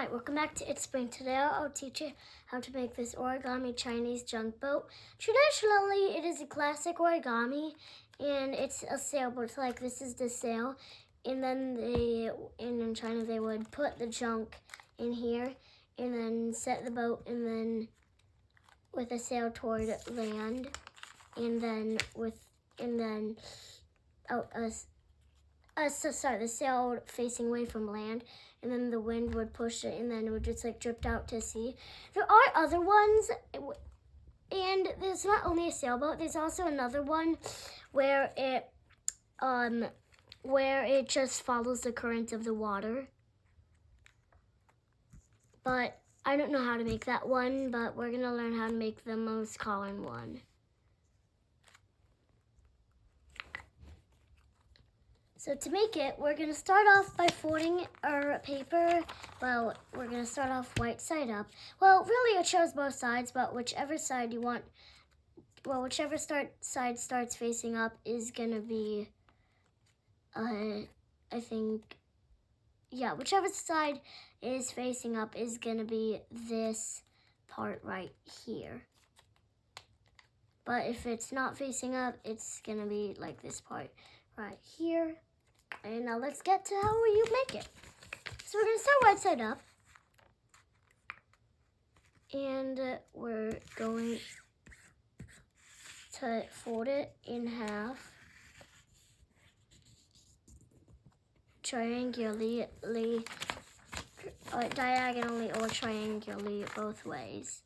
Hi, welcome back to It's Spring. Today I'll teach you how to make this origami Chinese junk boat. Traditionally, it is a classic origami, and it's a sailboat. So, like, this is the sail, and then in China they would put the junk in here, and then set the boat, and then with a sail toward land, and then the sail facing away from land, and then the wind would push it, and then it would just like drift out to sea. There are other ones, and there's not only a sailboat. There's also another one where it just follows the current of the water. But I don't know how to make that one, but we're gonna learn how to make the most common one. So to make it, we're going to start off by folding our paper. Well, we're going to start off white side up. Well, really it shows both sides, but whichever side you want, whichever side starts facing up is going to be, whichever side is facing up is going to be this part right here. But if it's not facing up, it's going to be like this part right here. And now let's get to how you make it. So we're going to start right side up. And we're going to fold it in half. Diagonally or triangularly both ways.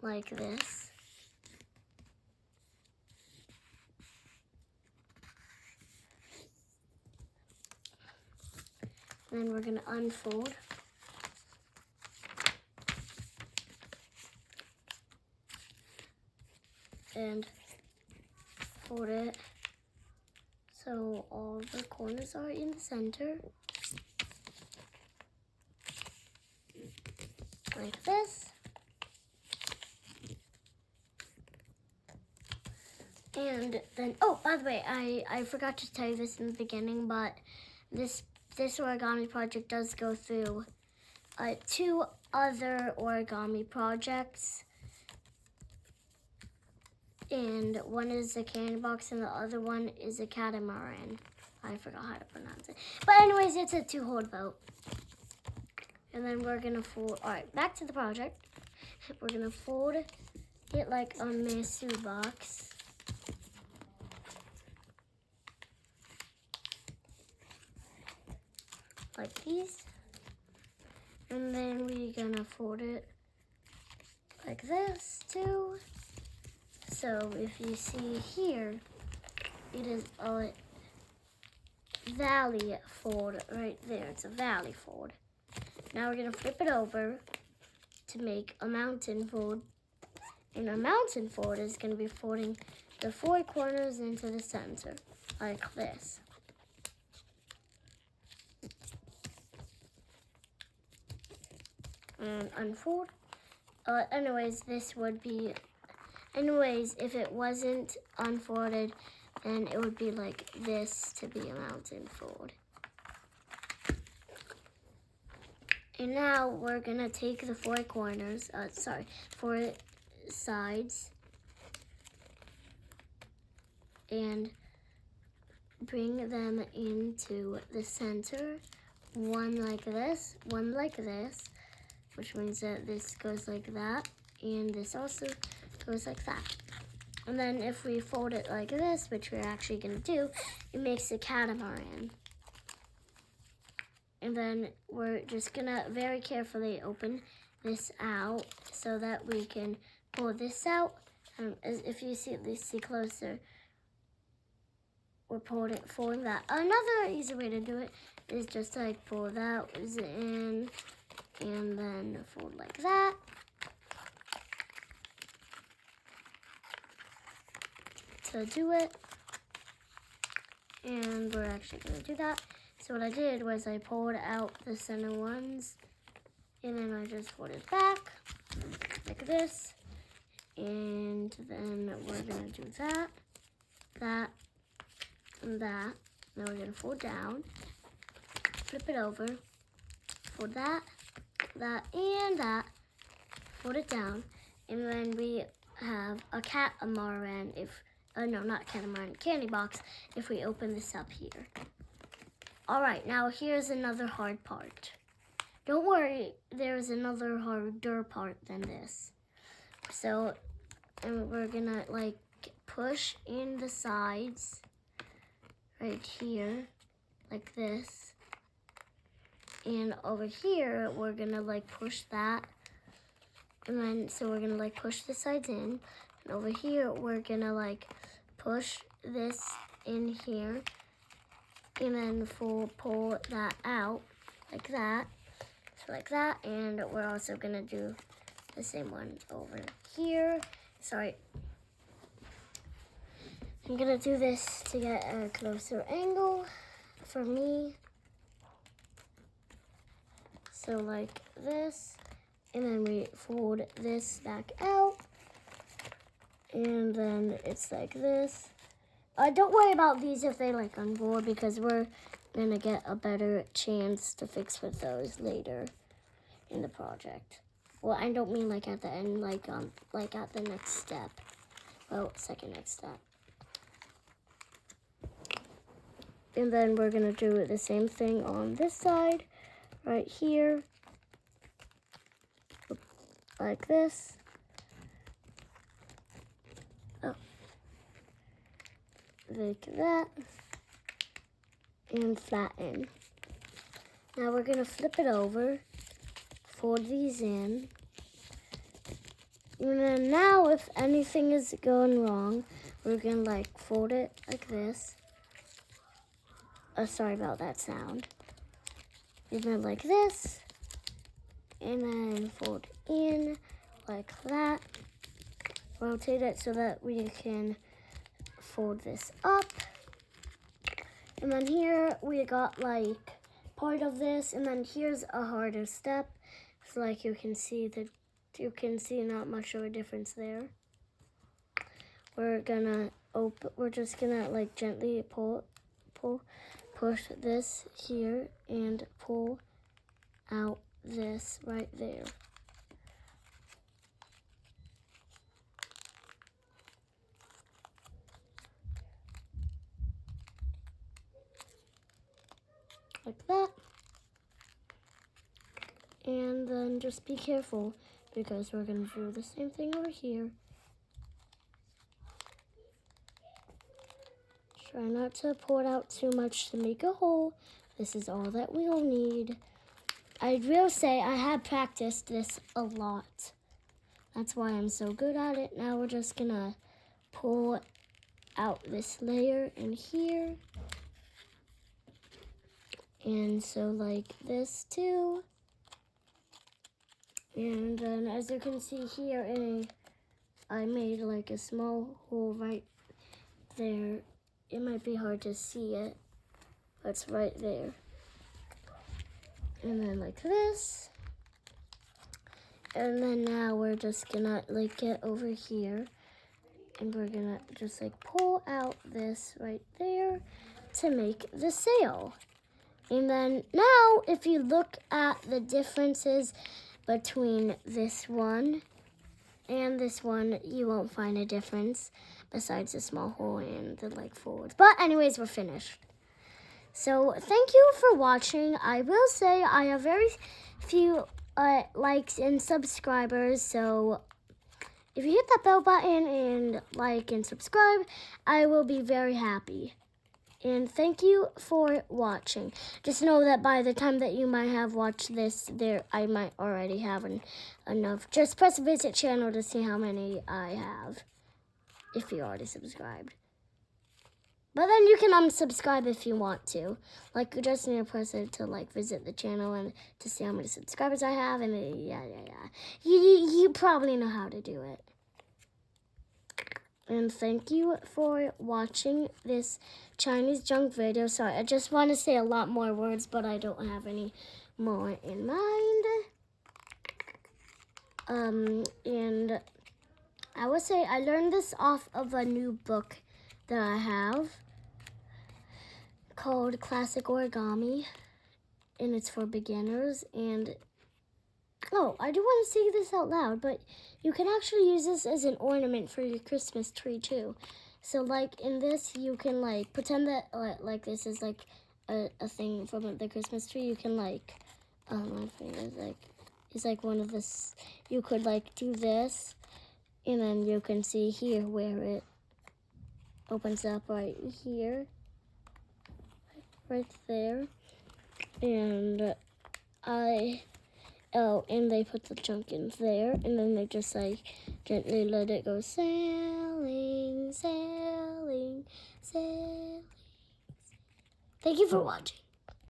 Like this. Then we're going to unfold. And fold it so all the corners are in the center. Like this. And then, oh, by the way, I forgot to tell you this in the beginning, but this origami project does go through 2 other origami projects. And one is a candy box and the other one is a catamaran. I forgot how to pronounce it. But anyways, it's a 2-hold boat. And then we're going to fold, all right, back to the project. We're going to fold it like a Masu box. Like these, and then we're gonna fold it like this too. So if you see here, it is a valley fold right there. It's a valley fold. Now we're gonna flip it over to make a mountain fold, and a mountain fold is gonna be folding the 4 corners into the center like this. And unfold. Anyways, if it wasn't unfolded, then it would be like this to be a mountain fold. And now we're gonna take the 4 corners, 4 sides, and bring them into the center, one like this, which means that this goes like that, and this also goes like that. And then if we fold it like this, which we're actually gonna do, it makes a catamaran. And then we're just gonna very carefully open this out so that we can pull this out. As if you see closer, we're folding that. Another easy way to do it is just to like pull that in, and then fold like that. To do it. And we're actually going to do that. So what I did was I pulled out the center ones, and then I just folded back like this. And then we're going to do that, and that. Now we're going to fold down, flip it over, fold that, and that. Fold it down, and then we have a catamaran no, not catamaran, candy box if we open this up here. All right, now here's another hard part. Don't worry, there's another harder part than this. So, and we're gonna like push in the sides right here, like this. And over here, we're gonna like push that. And then, so we're gonna like push the sides in. And over here, we're gonna like push this in here. And then pull that out like that. So like that. And we're also gonna do the same one over here. Sorry. I'm gonna do this to get a closer angle for me. So like this. And then we fold this back out. And then it's like this. Don't worry about these if they like unroll, because we're gonna get a better chance to fix with those later in the project. Well, I don't mean like at the end, like at the next step. Well, second next step. And then we're gonna do the same thing on this side, right here. Like this. Oh. Like that. And flatten. Now we're gonna flip it over. Fold these in. And then now if anything is going wrong, we're gonna like fold it like this. Sorry about that sound. And then like this. And then fold in like that. Rotate it so that we can fold this up. And then here we got like part of this, and then here's a harder step. So like you can see not much of a difference there. We're just gonna like gently push this here and pull out this right there. Like that. And then just be careful, because we're gonna do the same thing over here. Try not to pour it out too much to make a hole. This is all that we'll need. I will say I have practiced this a lot. That's why I'm so good at it. Now we're just gonna pull out this layer in here. And so like this too. And then as you can see here, I made like a small hole right there. It might be hard to see it, but it's right there. And then like this. And then now we're just gonna like get over here, and we're gonna just like pull out this right there to make the sail. And then now if you look at the differences between this one and this one, you won't find a difference besides the small hole and the like folds. But anyways, we're finished. So thank you for watching. I will say I have very few likes and subscribers, so if you hit that bell button and like and subscribe, I will be very happy. And thank you for watching. Just know that by the time that you might have watched this, I might already have enough. Just press visit channel to see how many I have, if you already subscribed. But then you can unsubscribe if you want to. Like, you just need to press it to like visit the channel and to see how many subscribers I have, and yeah. You probably know how to do it. And thank you for watching this Chinese junk video. Sorry, I just want to say a lot more words, but I don't have any more in mind. And I would say I learned this off of a new book that I have called Classic Origami. and it's for beginners. And oh, I do want to say this out loud, but you can actually use this as an ornament for your Christmas tree too. So like in this, you can like pretend that like this is like a thing from the Christmas tree. You can like, my finger is like one of this. You could like do this, and then you can see here where it opens up right here, right there, and and they put the junk in there, and then they just like gently let it go sailing, sailing, sailing. Thank you for watching.